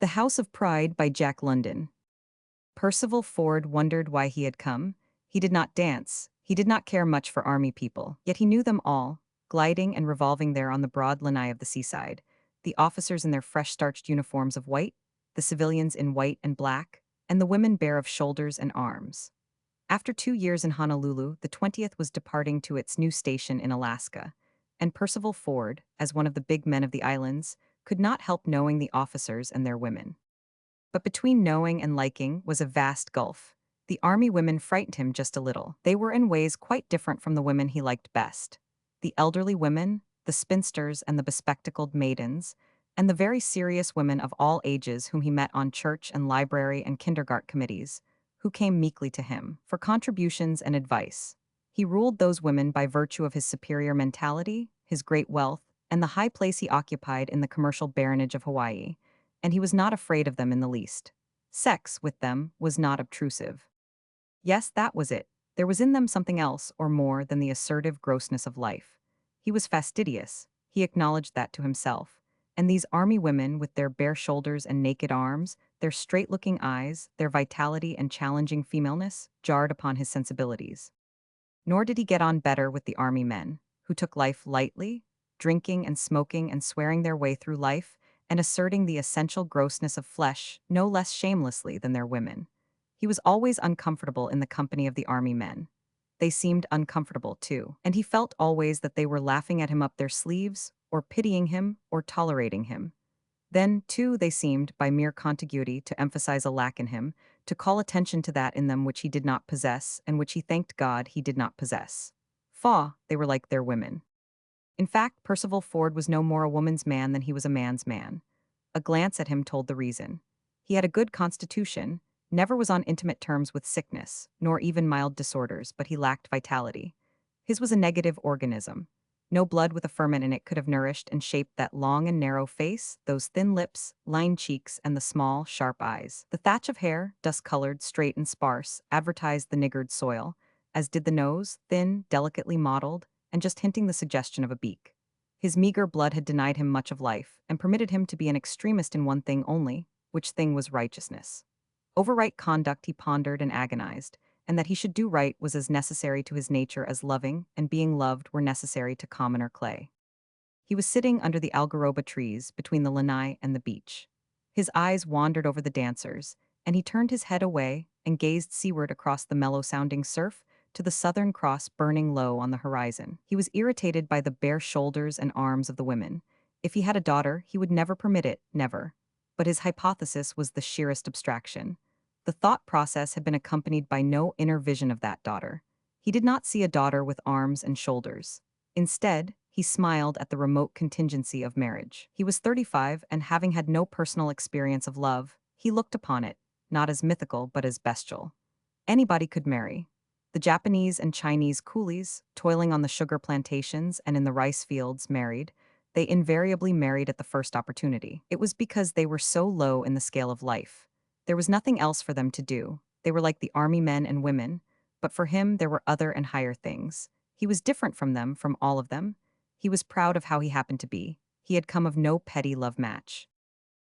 The House of Pride by Jack London. Percival Ford wondered why he had come. He did not dance. He did not care much for army people, yet he knew them all, gliding and revolving there on the broad lanai of the seaside, the officers in their fresh starched uniforms of white, the civilians in white and black, and the women bare of shoulders and arms. After 2 years in Honolulu, the 20th was departing to its new station in Alaska, and Percival Ford, as one of the big men of the islands, could not help knowing the officers and their women. But between knowing and liking was a vast gulf. The army women frightened him just a little. They were in ways quite different from the women he liked best. The elderly women, the spinsters and the bespectacled maidens, and the very serious women of all ages whom he met on church and library and kindergarten committees, who came meekly to him for contributions and advice. He ruled those women by virtue of his superior mentality, his great wealth, and the high place he occupied in the commercial baronage of Hawaii, and he was not afraid of them in the least. Sex, with them, was not obtrusive. Yes, that was it. There was in them something else or more than the assertive grossness of life. He was fastidious, he acknowledged that to himself, and these army women with their bare shoulders and naked arms, their straight-looking eyes, their vitality and challenging femaleness, jarred upon his sensibilities. Nor did he get on better with the army men, who took life lightly, drinking and smoking and swearing their way through life, and asserting the essential grossness of flesh no less shamelessly than their women. He was always uncomfortable in the company of the army men. They seemed uncomfortable, too, and he felt always that they were laughing at him up their sleeves, or pitying him, or tolerating him. Then, too, they seemed, by mere contiguity, to emphasize a lack in him, to call attention to that in them which he did not possess, and which he thanked God he did not possess. Faugh, they were like their women. In fact, Percival Ford was no more a woman's man than he was a man's man. A glance at him told the reason. He had a good constitution, never was on intimate terms with sickness, nor even mild disorders, but he lacked vitality. His was a negative organism. No blood with a ferment in it could have nourished and shaped that long and narrow face, those thin lips, lined cheeks, and the small, sharp eyes. The thatch of hair, dust-colored, straight and sparse, advertised the niggard soil, as did the nose, thin, delicately modeled, and just hinting the suggestion of a beak. His meager blood had denied him much of life, and permitted him to be an extremist in one thing only, which thing was righteousness. Over right conduct he pondered and agonized, and that he should do right was as necessary to his nature as loving and being loved were necessary to commoner clay. He was sitting under the algaroba trees between the lanai and the beach. His eyes wandered over the dancers, and he turned his head away and gazed seaward across the mellow-sounding surf to the Southern Cross burning low on the horizon. He was irritated by the bare shoulders and arms of the women. If he had a daughter, he would never permit it, never. But his hypothesis was the sheerest abstraction. The thought process had been accompanied by no inner vision of that daughter. He did not see a daughter with arms and shoulders. Instead, he smiled at the remote contingency of marriage. He was 35, and having had no personal experience of love, he looked upon it, not as mythical but as bestial. Anybody could marry. The Japanese and Chinese coolies, toiling on the sugar plantations and in the rice fields, married. They invariably married at the first opportunity. It was because they were so low in the scale of life. There was nothing else for them to do. They were like the army men and women, but for him there were other and higher things. He was different from them, from all of them. He was proud of how he happened to be. He had come of no petty love match.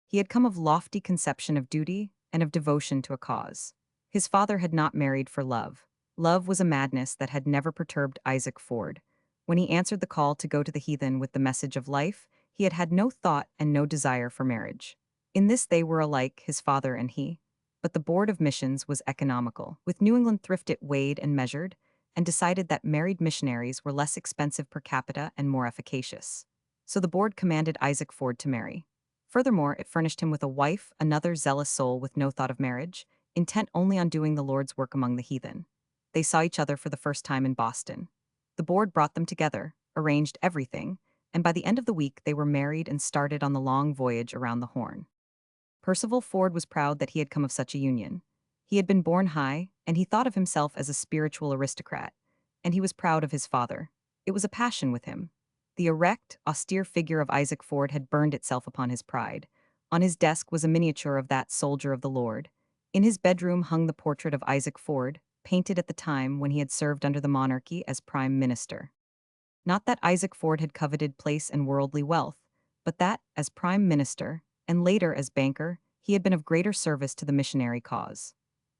He had come of lofty conception of duty and of devotion to a cause. His father had not married for love. Love was a madness that had never perturbed Isaac Ford. When he answered the call to go to the heathen with the message of life, he had had no thought and no desire for marriage. In this they were alike, his father and he. But the Board of Missions was economical. With New England thrift it weighed and measured, and decided that married missionaries were less expensive per capita and more efficacious. So the board commanded Isaac Ford to marry. Furthermore, it furnished him with a wife, another zealous soul with no thought of marriage, intent only on doing the Lord's work among the heathen. They saw each other for the first time in Boston. The board brought them together, arranged everything, and by the end of the week they were married and started on the long voyage around the Horn. Percival Ford was proud that he had come of such a union. He had been born high, and he thought of himself as a spiritual aristocrat, and he was proud of his father. It was a passion with him. The erect, austere figure of Isaac Ford had burned itself upon his pride. On his desk was a miniature of that soldier of the Lord. In his bedroom hung the portrait of Isaac Ford, painted at the time when he had served under the monarchy as prime minister. Not that Isaac Ford had coveted place and worldly wealth, but that, as prime minister, and later as banker, he had been of greater service to the missionary cause.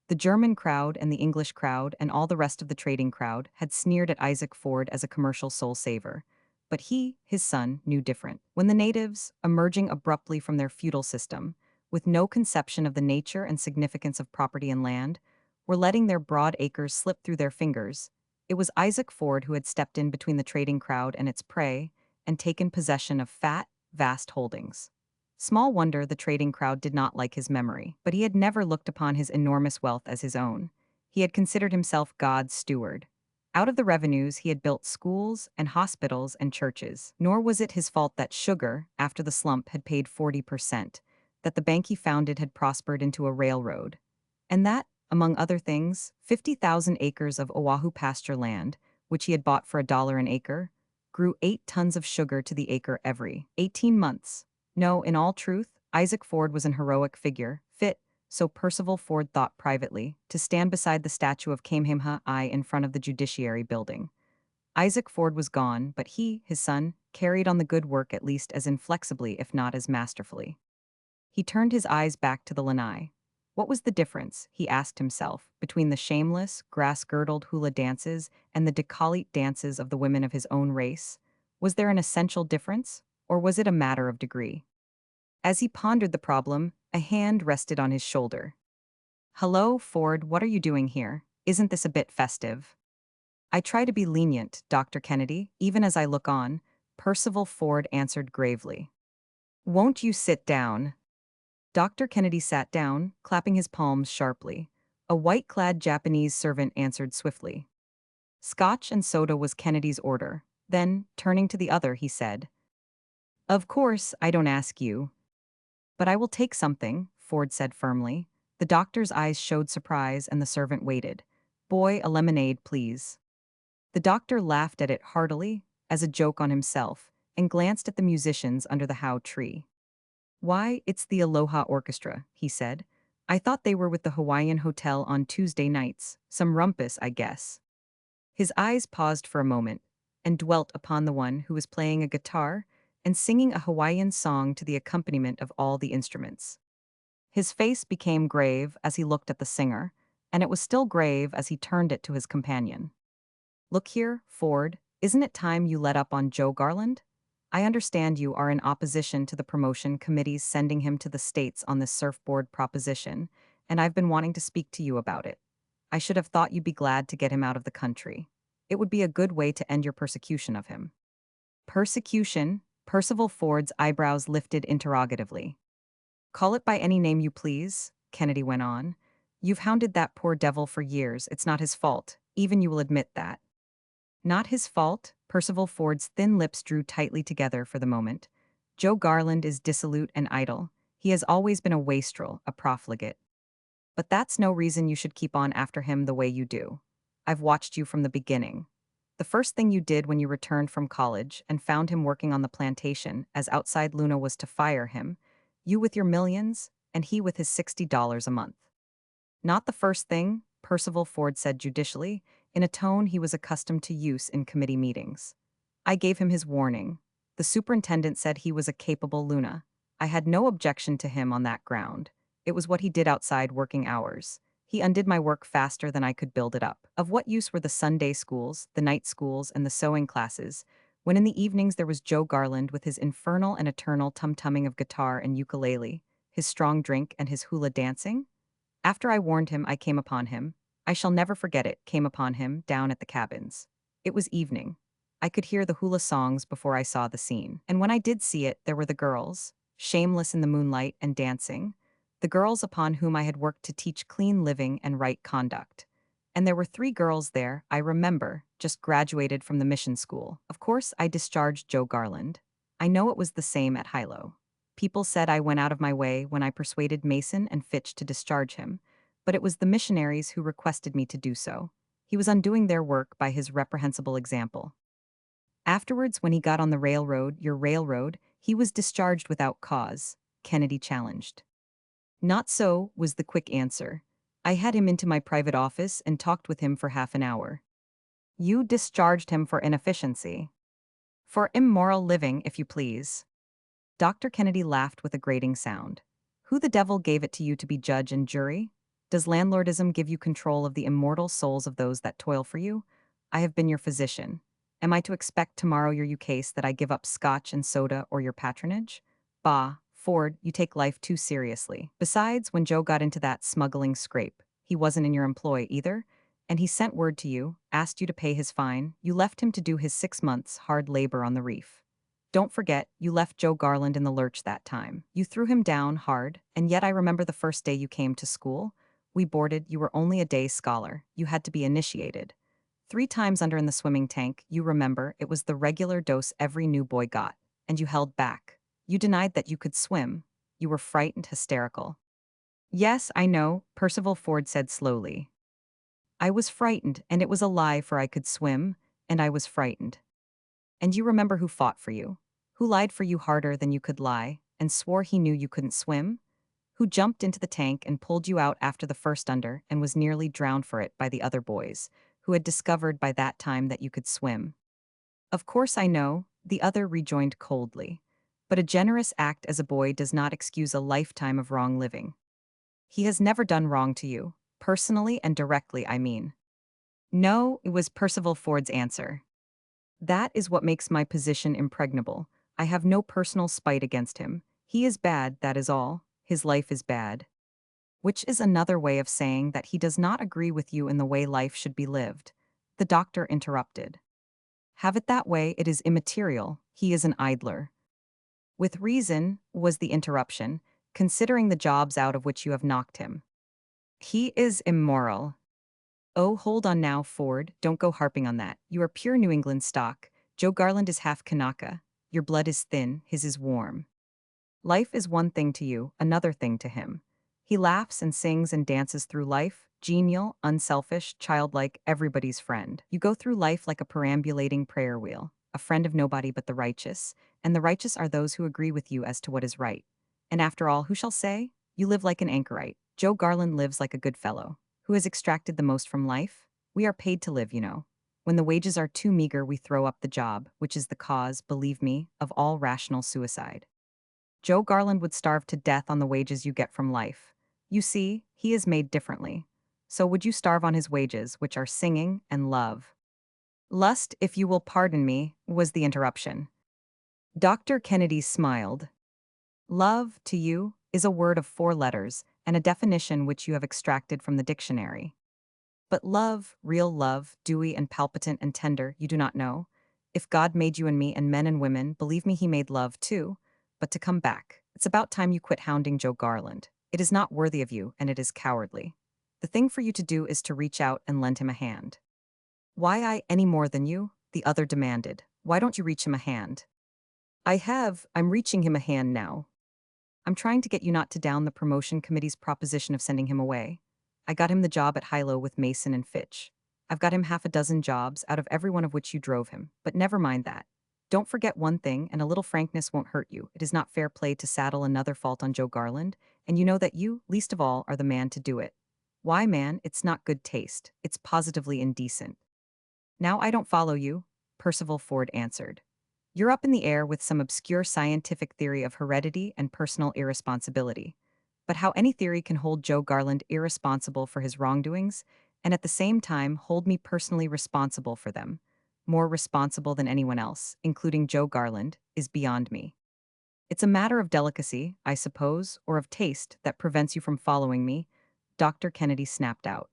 The German crowd and the English crowd and all the rest of the trading crowd had sneered at Isaac Ford as a commercial soul saver. But he, his son, knew different. When the natives, emerging abruptly from their feudal system, with no conception of the nature and significance of property and land, were letting their broad acres slip through their fingers, it was Isaac Ford who had stepped in between the trading crowd and its prey and taken possession of fat, vast holdings. Small wonder the trading crowd did not like his memory, but he had never looked upon his enormous wealth as his own. He had considered himself God's steward. Out of the revenues, he had built schools and hospitals and churches. Nor was it his fault that sugar, after the slump, had paid 40%, that the bank he founded had prospered into a railroad, and that, among other things, 50,000 acres of Oahu pasture land, which he had bought for $1 an acre, grew 8 tons of sugar to the acre every 18 months. No, in all truth, Isaac Ford was an heroic figure, fit, so Percival Ford thought privately, to stand beside the statue of Kamehameha I in front of the Judiciary Building. Isaac Ford was gone, but he, his son, carried on the good work at least as inflexibly if not as masterfully. He turned his eyes back to the lanai. What was the difference, he asked himself, between the shameless, grass-girdled hula dances and the decolleté dances of the women of his own race? Was there an essential difference, or was it a matter of degree? As he pondered the problem, a hand rested on his shoulder. "Hello, Ford, what are you doing here? Isn't this a bit festive?" "I try to be lenient, Dr. Kennedy, even as I look on," Percival Ford answered gravely. "Won't you sit down?" Dr. Kennedy sat down, clapping his palms sharply. A white-clad Japanese servant answered swiftly. Scotch and soda was Kennedy's order. Then, turning to the other, he said, "Of course, I don't ask you." "But I will take something," Ford said firmly. The doctor's eyes showed surprise and the servant waited. "Boy, a lemonade, please." The doctor laughed at it heartily, as a joke on himself, and glanced at the musicians under the Howe tree. "Why, it's the Aloha Orchestra," he said. "I thought they were with the Hawaiian Hotel on Tuesday nights. Some rumpus, I guess." His eyes paused for a moment, and dwelt upon the one who was playing a guitar and singing a Hawaiian song to the accompaniment of all the instruments. His face became grave as he looked at the singer, and it was still grave as he turned it to his companion. "Look here, Ford, isn't it time you let up on Joe Garland? I understand you are in opposition to the promotion committee's sending him to the States on this surfboard proposition, and I've been wanting to speak to you about it. I should have thought you'd be glad to get him out of the country. It would be a good way to end your persecution of him." "Persecution?" Percival Ford's eyebrows lifted interrogatively. "Call it by any name you please," Kennedy went on. "You've hounded that poor devil for years. It's not his fault. Even you will admit that." "Not his fault?" Percival Ford's thin lips drew tightly together for the moment. "Joe Garland is dissolute and idle. He has always been a wastrel, a profligate. But that's no reason you should keep on after him the way you do. I've watched you from the beginning. The first thing you did when you returned from college and found him working on the plantation as outside Luna was to fire him, you with your millions, and he with his $60 a month." "Not the first thing," Percival Ford said judicially, in a tone he was accustomed to use in committee meetings. "I gave him his warning. The superintendent said he was a capable Luna. I had no objection to him on that ground. It was what he did outside working hours. He undid my work faster than I could build it up. Of what use were the Sunday schools, the night schools, and the sewing classes, when in the evenings there was Joe Garland with his infernal and eternal tum-tumming of guitar and ukulele, his strong drink, and his hula dancing? After I warned him, I came upon him. I shall never forget it, came upon him, down at the cabins. It was evening. I could hear the hula songs before I saw the scene. And when I did see it, there were the girls, shameless in the moonlight and dancing, the girls upon whom I had worked to teach clean living and right conduct. And there were 3 girls there, I remember, just graduated from the mission school. Of course, I discharged Joe Garland. I know it was the same at Hilo. People said I went out of my way when I persuaded Mason and Fitch to discharge him, but it was the missionaries who requested me to do so. He was undoing their work by his reprehensible example. Afterwards, when he got on the railroad, your railroad, he was discharged without cause, Kennedy challenged. "Not so," was the quick answer. "I had him into my private office and talked with him for half an hour." "You discharged him for inefficiency." "For immoral living, if you please." Dr. Kennedy laughed with a grating sound. Who the devil gave it to you to be judge and jury? Does landlordism give you control of the immortal souls of those that toil for you? I have been your physician. Am I to expect tomorrow your case that I give up scotch and soda or your patronage? Bah, Ford, you take life too seriously. Besides, when Joe got into that smuggling scrape, he wasn't in your employ either, and he sent word to you, asked you to pay his fine, you left him to do his 6 months hard labor on the reef. Don't forget, you left Joe Garland in the lurch that time. You threw him down hard, and yet I remember the first day you came to school. We boarded, you were only a day scholar. You had to be initiated. 3 times under in the swimming tank, you remember, it was the regular dose every new boy got, and you held back. You denied that you could swim. You were frightened, hysterical. Yes, I know, Percival Ford said slowly. I was frightened, and it was a lie, for I could swim, and I was frightened. And you remember who fought for you? Who lied for you harder than you could lie, and swore he knew you couldn't swim? Who jumped into the tank and pulled you out after the first under and was nearly drowned for it by the other boys, who had discovered by that time that you could swim? Of course I know, the other rejoined coldly. But a generous act as a boy does not excuse a lifetime of wrong living. He has never done wrong to you, personally and directly, I mean. No, it was Percival Ford's answer. That is what makes my position impregnable. I have no personal spite against him. He is bad, that is all. His life is bad. Which is another way of saying that he does not agree with you in the way life should be lived. The doctor interrupted. Have it that way, it is immaterial. He is an idler. With reason, was the interruption, considering the jobs out of which you have knocked him. He is immoral. Oh, hold on now, Ford, don't go harping on that. You are pure New England stock. Joe Garland is half Kanaka. Your blood is thin, his is warm. Life is one thing to you, another thing to him. He laughs and sings and dances through life, genial, unselfish, childlike, everybody's friend. You go through life like a perambulating prayer wheel, a friend of nobody but the righteous, and the righteous are those who agree with you as to what is right. And after all, who shall say? You live like an anchorite. Joe Garland lives like a good fellow. Who has extracted the most from life? We are paid to live, you know. When the wages are too meager, we throw up the job, which is the cause, believe me, of all rational suicide. Joe Garland would starve to death on the wages you get from life. You see, he is made differently. So would you starve on his wages, which are singing and love? Lust, if you will pardon me, was the interruption. Dr. Kennedy smiled. Love, to you, is a word of 4 letters, and a definition which you have extracted from the dictionary. But love, real love, dewy and palpitant and tender, you do not know. If God made you and me and men and women, believe me, he made love too. But to come back, it's about time you quit hounding Joe Garland. It is not worthy of you, and it is cowardly. The thing for you to do is to reach out and lend him a hand. Why I any more than you? The other demanded. Why don't you reach him a hand? I'm reaching him a hand now. I'm trying to get you not to down the promotion committee's proposition of sending him away. I got him the job at Hilo with Mason and Fitch. I've got him half a dozen jobs, out of every one of which you drove him, but never mind that. Don't forget one thing, and a little frankness won't hurt you. It is not fair play to saddle another fault on Joe Garland, and you know that you, least of all, are the man to do it. Why, man, it's not good taste. It's positively indecent. Now I don't follow you, Percival Ford answered. You're up in the air with some obscure scientific theory of heredity and personal irresponsibility. But how any theory can hold Joe Garland irresponsible for his wrongdoings, and at the same time hold me personally responsible for them, more responsible than anyone else, including Joe Garland, is beyond me. It's a matter of delicacy, I suppose, or of taste that prevents you from following me, Dr. Kennedy snapped out.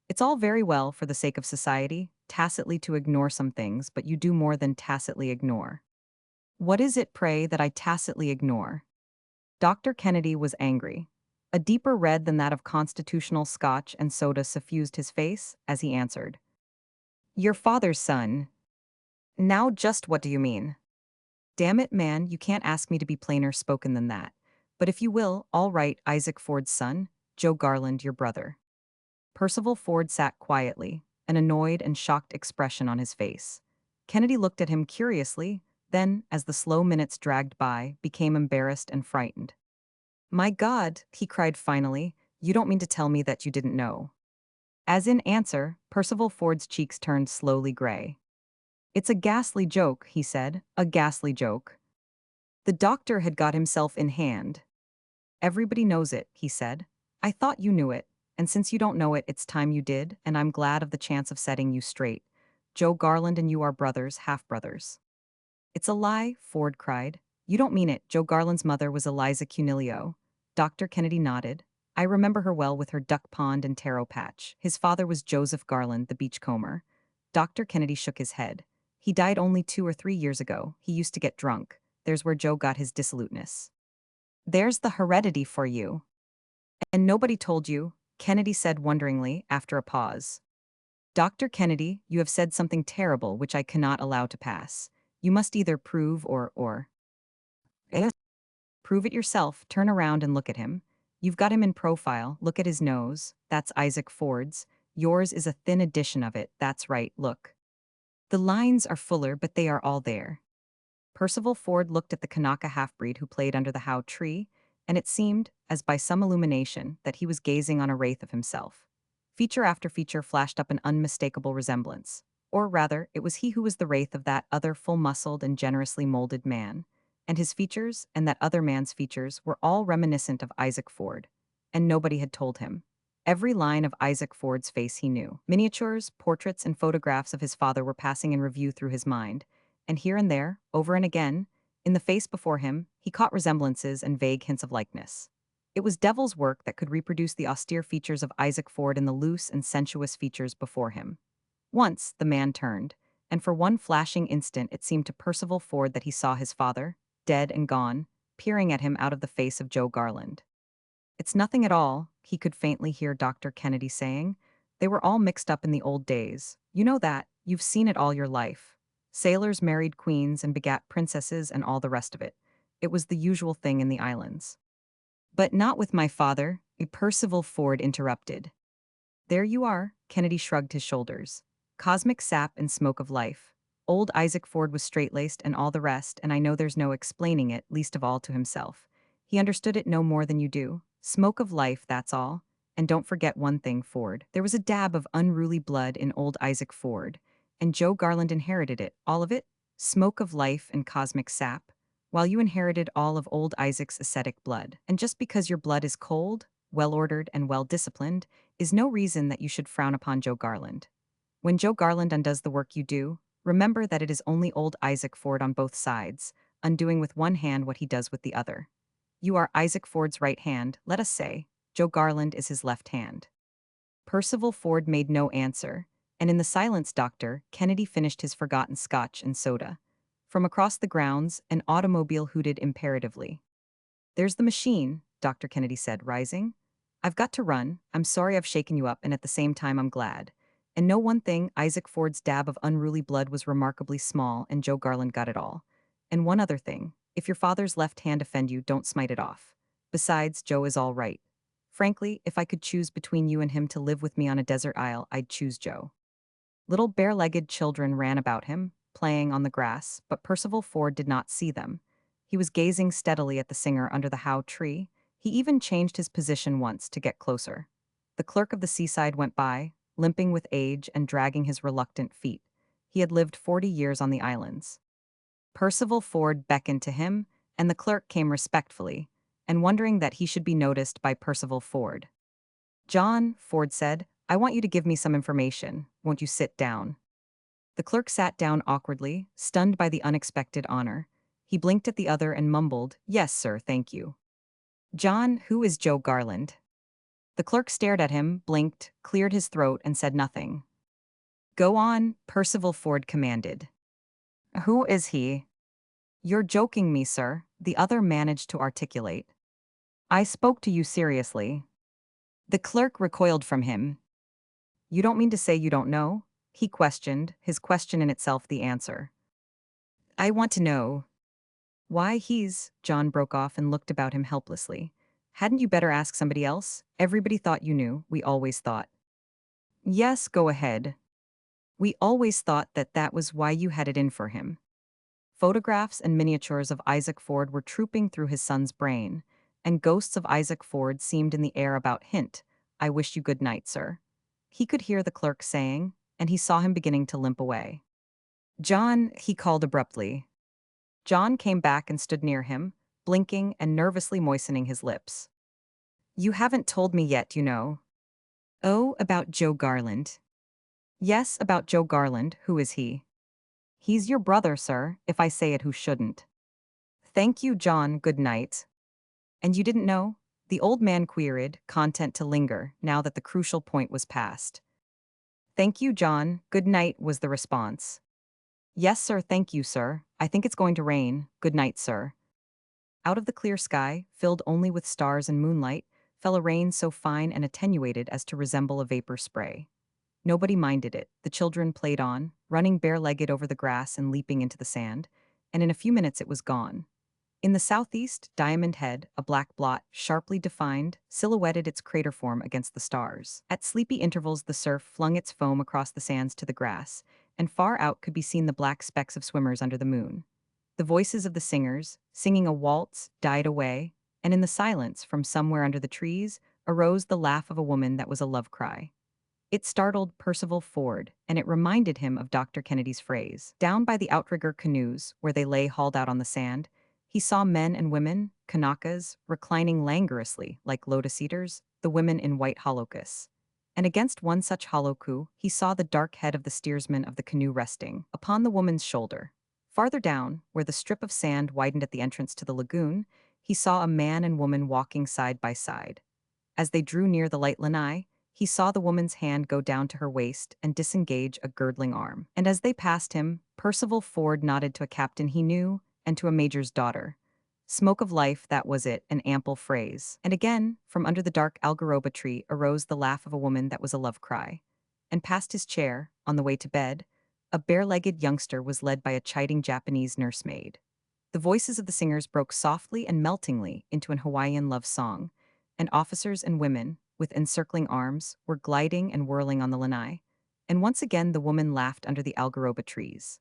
It's all very well for the sake of society, tacitly to ignore some things, but you do more than tacitly ignore. What is it, pray, that I tacitly ignore? Dr. Kennedy was angry. A deeper red than that of constitutional scotch and soda suffused his face as he answered. Your father's son. Now just what do you mean? Damn it, man, you can't ask me to be plainer spoken than that. But if you will, all right, Isaac Ford's son, Joe Garland, your brother. Percival Ford sat quietly, an annoyed and shocked expression on his face. Kennedy looked at him curiously, then, as the slow minutes dragged by, became embarrassed and frightened. My God, he cried finally, you don't mean to tell me that you didn't know. As in answer, Percival Ford's cheeks turned slowly gray. It's a ghastly joke, he said, a ghastly joke. The doctor had got himself in hand. Everybody knows it, he said. I thought you knew it, and since you don't know it, it's time you did, and I'm glad of the chance of setting you straight. Joe Garland and you are brothers, half-brothers. It's a lie, Ford cried. You don't mean it. Joe Garland's mother was Eliza Cunilio. Dr. Kennedy nodded. I remember her well with her duck pond and taro patch. His father was Joseph Garland, the beachcomber. Dr. Kennedy shook his head. He died only 2 or 3 years ago. He used to get drunk. There's where Joe got his dissoluteness. There's the heredity for you. And nobody told you, Kennedy said wonderingly after a pause. Dr. Kennedy, you have said something terrible which I cannot allow to pass. You must either prove or. Eh? Prove it yourself, turn around and look at him. You've got him in profile, look at his nose, that's Isaac Ford's. Yours is a thin edition of it, that's right, look. The lines are fuller, but they are all there. Percival Ford looked at the Kanaka half-breed who played under the Howe tree, and it seemed, as by some illumination, that he was gazing on a wraith of himself. Feature after feature flashed up an unmistakable resemblance. Or rather, it was he who was the wraith of that other full-muscled and generously molded man. And his features, and that other man's features, were all reminiscent of Isaac Ford. And nobody had told him. Every line of Isaac Ford's face he knew. Miniatures, portraits, and photographs of his father were passing in review through his mind, and here and there, over and again, in the face before him, he caught resemblances and vague hints of likeness. It was devil's work that could reproduce the austere features of Isaac Ford in the loose and sensuous features before him. Once, the man turned, and for one flashing instant it seemed to Percival Ford that he saw his father, dead and gone, peering at him out of the face of Joe Garland. It's nothing at all, he could faintly hear Dr. Kennedy saying. They were all mixed up in the old days. You know that, you've seen it all your life. Sailors married queens and begat princesses and all the rest of it. It was the usual thing in the islands. But not with my father, Percival Ford interrupted. There you are, Kennedy shrugged his shoulders. Cosmic sap and smoke of life. Old Isaac Ford was straight-laced and all the rest, and I know there's no explaining it, least of all to himself. He understood it no more than you do. Smoke of life, that's all. And don't forget one thing, Ford. There was a dab of unruly blood in old Isaac Ford, and Joe Garland inherited it, all of it, smoke of life and cosmic sap, while you inherited all of old Isaac's ascetic blood. And just because your blood is cold, well-ordered, and well-disciplined, is no reason that you should frown upon Joe Garland. When Joe Garland undoes the work you do, remember that it is only old Isaac Ford on both sides, undoing with one hand what he does with the other. You are Isaac Ford's right hand, let us say. Joe Garland is his left hand. Percival Ford made no answer, and in the silence Dr. Kennedy finished his forgotten scotch and soda. From across the grounds, an automobile hooted imperatively. There's the machine, Dr. Kennedy said, rising. I've got to run. I'm sorry I've shaken you up, and at the same time I'm glad. And know one thing, Isaac Ford's dab of unruly blood was remarkably small, and Joe Garland got it all. And one other thing, if your father's left hand offend you, don't smite it off. Besides, Joe is all right. Frankly, if I could choose between you and him to live with me on a desert isle, I'd choose Joe. Little bare-legged children ran about him, playing on the grass, but Percival Ford did not see them. He was gazing steadily at the singer under the Howe tree. He even changed his position once to get closer. The clerk of the seaside went by, limping with age and dragging his reluctant feet. He had lived 40 years on the islands. Percival Ford beckoned to him, and the clerk came respectfully, and wondering that he should be noticed by Percival Ford. John, Ford said, I want you to give me some information. Won't you sit down? The clerk sat down awkwardly, stunned by the unexpected honor. He blinked at the other and mumbled, Yes, sir, thank you. John, who is Joe Garland? The clerk stared at him, blinked, cleared his throat, and said nothing. Go on, Percival Ford commanded. Who is he? You're joking me, sir, the other managed to articulate. I spoke to you seriously. The clerk recoiled from him. You don't mean to say you don't know? He questioned, his question in itself the answer. I want to know. Why John broke off and looked about him helplessly. Hadn't you better ask somebody else? Everybody thought you knew, we always thought. Yes, go ahead. We always thought that that was why you had it in for him. Photographs and miniatures of Isaac Ford were trooping through his son's brain, and ghosts of Isaac Ford seemed in the air about hint, I wish you good night, sir. He could hear the clerk saying, and he saw him beginning to limp away. John, he called abruptly. John came back and stood near him, blinking and nervously moistening his lips. "You haven't told me yet, you know." "Oh, about Joe Garland." "Yes, about Joe Garland. Who is he?" "He's your brother, sir, if I say it who shouldn't." "Thank you, John, good night." "And you didn't know?" The old man queried, content to linger, now that the crucial point was passed. "Thank you, John, good night," was the response. "Yes, sir, thank you, sir. I think it's going to rain. Good night, sir." Out of the clear sky, filled only with stars and moonlight, fell a rain so fine and attenuated as to resemble a vapor spray. Nobody minded it. The children played on, running bare-legged over the grass and leaping into the sand, and in a few minutes it was gone. In the southeast, Diamond Head, a black blot, sharply defined, silhouetted its crater form against the stars. At sleepy intervals the surf flung its foam across the sands to the grass, and far out could be seen the black specks of swimmers under the moon. The voices of the singers, singing a waltz, died away, and in the silence, from somewhere under the trees, arose the laugh of a woman that was a love cry. It startled Percival Ford, and it reminded him of Dr. Kennedy's phrase. Down by the outrigger canoes, where they lay hauled out on the sand, he saw men and women, Kanakas, reclining languorously like lotus eaters, the women in white holocaust. And against one such holoku, he saw the dark head of the steersman of the canoe resting upon the woman's shoulder. Farther down, where the strip of sand widened at the entrance to the lagoon, he saw a man and woman walking side by side. As they drew near the light lanai, he saw the woman's hand go down to her waist and disengage a girdling arm. And as they passed him, Percival Ford nodded to a captain he knew and to a major's daughter. Smoke of life, that was it, an ample phrase. And again, from under the dark algaroba tree arose the laugh of a woman that was a love cry. And past his chair, on the way to bed, a bare-legged youngster was led by a chiding Japanese nursemaid. The voices of the singers broke softly and meltingly into an Hawaiian love song, and officers and women, with encircling arms, were gliding and whirling on the lanai. And once again the woman laughed under the algaroba trees.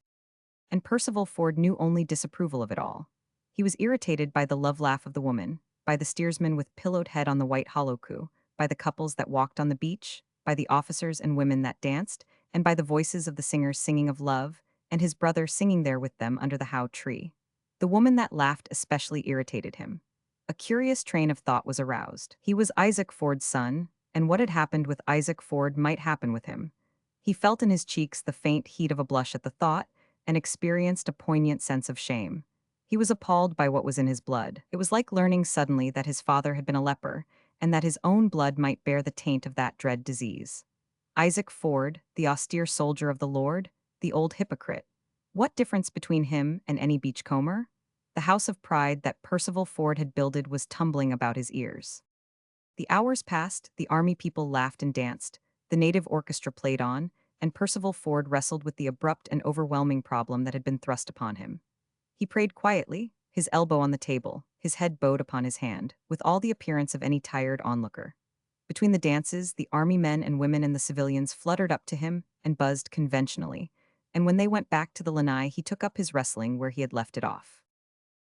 And Percival Ford knew only disapproval of it all. He was irritated by the love laugh of the woman, by the steersman with pillowed head on the white holoku, by the couples that walked on the beach, by the officers and women that danced, and by the voices of the singers singing of love, and his brother singing there with them under the how tree. The woman that laughed especially irritated him. A curious train of thought was aroused. He was Isaac Ford's son, and what had happened with Isaac Ford might happen with him. He felt in his cheeks the faint heat of a blush at the thought, and experienced a poignant sense of shame. He was appalled by what was in his blood. It was like learning suddenly that his father had been a leper, and that his own blood might bear the taint of that dread disease. Isaac Ford, the austere soldier of the Lord, the old hypocrite. What difference between him and any beachcomber? The house of pride that Percival Ford had builded was tumbling about his ears. The hours passed, the army people laughed and danced, the native orchestra played on, and Percival Ford wrestled with the abrupt and overwhelming problem that had been thrust upon him. He prayed quietly, his elbow on the table, his head bowed upon his hand, with all the appearance of any tired onlooker. Between the dances, the army men and women and the civilians fluttered up to him and buzzed conventionally, and when they went back to the lanai he took up his wrestling where he had left it off.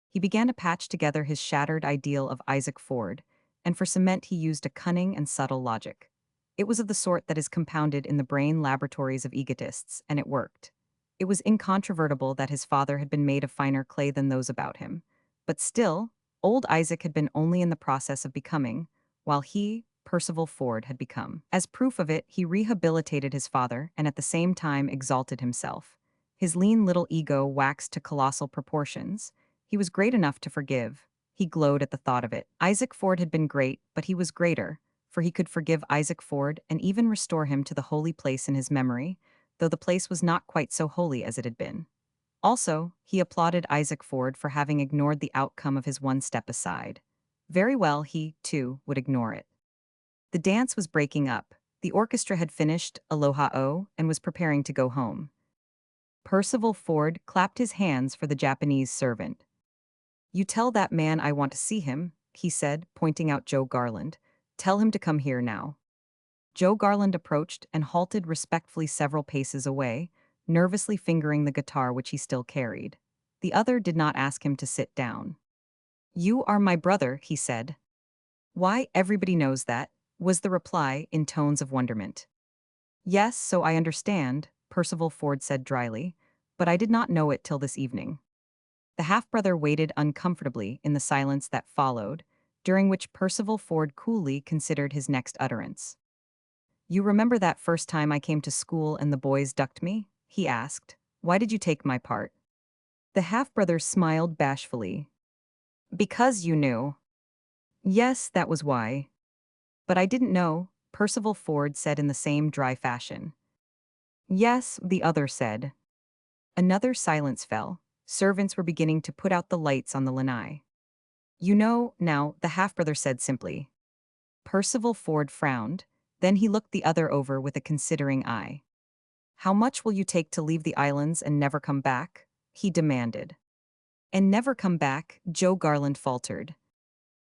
He began to patch together his shattered ideal of Isaac Ford, and for cement he used a cunning and subtle logic. It was of the sort that is compounded in the brain laboratories of egotists, and it worked. It was incontrovertible that his father had been made of finer clay than those about him, but still, old Isaac had been only in the process of becoming, while he, Percival Ford, had become. As proof of it, he rehabilitated his father and at the same time exalted himself. His lean little ego waxed to colossal proportions. He was great enough to forgive. He glowed at the thought of it. Isaac Ford had been great, but he was greater, for he could forgive Isaac Ford and even restore him to the holy place in his memory, though the place was not quite so holy as it had been. Also, he applauded Isaac Ford for having ignored the outcome of his one step aside. Very well, he, too, would ignore it. The dance was breaking up. The orchestra had finished Aloha-o and was preparing to go home. Percival Ford clapped his hands for the Japanese servant. "You tell that man I want to see him," he said, pointing out Joe Garland. "Tell him to come here now." Joe Garland approached and halted respectfully several paces away, nervously fingering the guitar which he still carried. The other did not ask him to sit down. "You are my brother," he said. "Why, everybody knows that," was the reply in tones of wonderment. "Yes, so I understand," Percival Ford said dryly, "but I did not know it till this evening." The half-brother waited uncomfortably in the silence that followed, during which Percival Ford coolly considered his next utterance. "You remember that first time I came to school and the boys ducked me?" he asked. "Why did you take my part?" The half-brother smiled bashfully. "Because you knew." "Yes, that was why. But I didn't know," Percival Ford said in the same dry fashion. "Yes," the other said. Another silence fell. Servants were beginning to put out the lights on the lanai. "You know, now," the half-brother said simply. Percival Ford frowned, then he looked the other over with a considering eye. "How much will you take to leave the islands and never come back?" he demanded. "And never come back," Joe Garland faltered.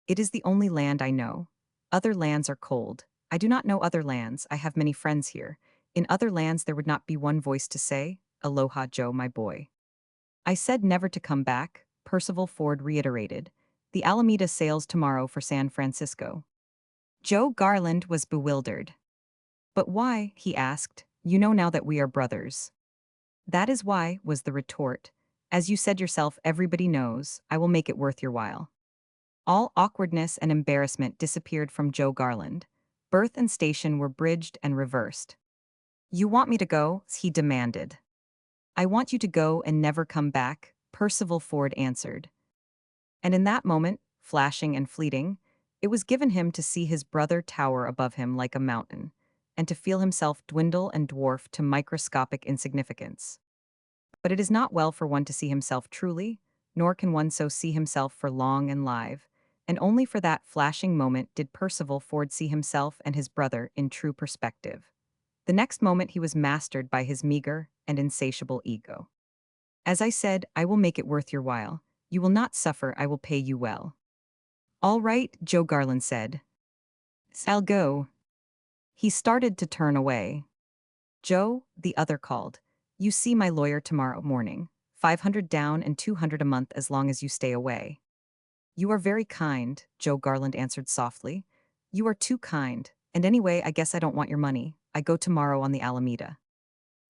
"It is the only land I know. Other lands are cold. I do not know other lands. I have many friends here. In other lands there would not be one voice to say, 'Aloha, Joe, my boy.'" "I said never to come back," Percival Ford reiterated. "The Alameda sails tomorrow for San Francisco." Joe Garland was bewildered. "But why?" he asked. "You know now that we are brothers." "That is why," was the retort. "As you said yourself, everybody knows. I will make it worth your while." All awkwardness and embarrassment disappeared from Joe Garland. Birth and station were bridged and reversed. "You want me to go?" he demanded. "I want you to go and never come back," Percival Ford answered. And in that moment, flashing and fleeting, it was given him to see his brother tower above him like a mountain, and to feel himself dwindle and dwarf to microscopic insignificance. But it is not well for one to see himself truly, nor can one so see himself for long and live, and only for that flashing moment did Percival Ford see himself and his brother in true perspective. The next moment he was mastered by his meager and insatiable ego. "As I said, I will make it worth your while. You will not suffer, I will pay you well." "All right," Joe Garland said. "I'll go." He started to turn away. "Joe," the other called, "you see my lawyer tomorrow morning. 500 down and 200 a month as long as you stay away." "You are very kind," Joe Garland answered softly. "You are too kind, and anyway, I guess I don't want your money. I go tomorrow on the Alameda."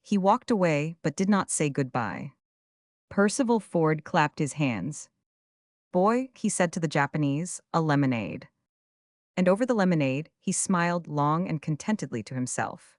He walked away, but did not say goodbye. Percival Ford clapped his hands. "Boy," he said to the Japanese, "a lemonade." And over the lemonade, he smiled long and contentedly to himself.